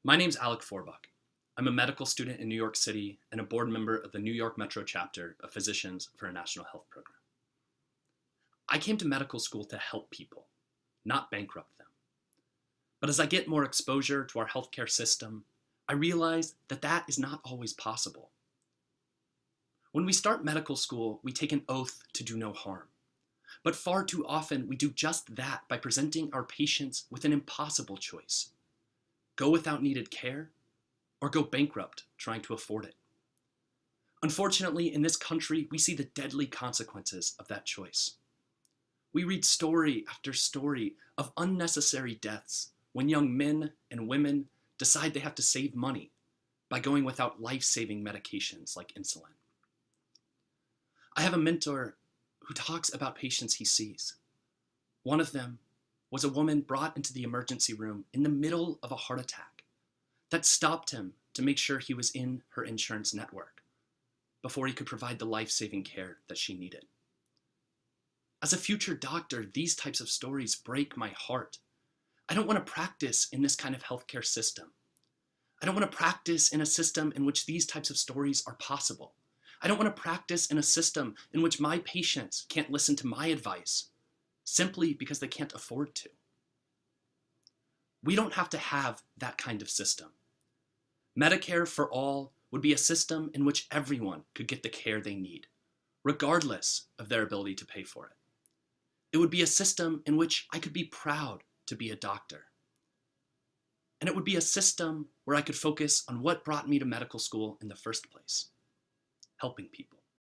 My name's Alec Feuerbach. I'm a medical student in New York City and a board member of the New York Metro chapter of Physicians for a National Health Program. I came to medical school to help people, not bankrupt them. But as I get more exposure to our healthcare system, I realize that that is not always possible. When we start medical school, we take an oath to do no harm. But far too often, we do just that by presenting our patients with an impossible choice. Go without needed care, or go bankrupt trying to afford it. Unfortunately, in this country, we see the deadly consequences of that choice. We read story after story of unnecessary deaths when young men and women decide they have to save money by going without life-saving medications like insulin. I have a mentor who talks about patients he sees. One of them was a woman brought into the emergency room in the middle of a heart attack that stopped him to make sure he was in her insurance network before he could provide the life-saving care that she needed. As a future doctor, these types of stories break my heart. I don't want to practice in this kind of healthcare system. I don't want to practice in a system in which these types of stories are possible. I don't want to practice in a system in which my patients can't listen to my advice simply because they can't afford to. We don't have to have that kind of system. Medicare for all would be a system in which everyone could get the care they need, regardless of their ability to pay for it. It would be a system in which I could be proud to be a doctor. And it would be a system where I could focus on what brought me to medical school in the first place: helping people.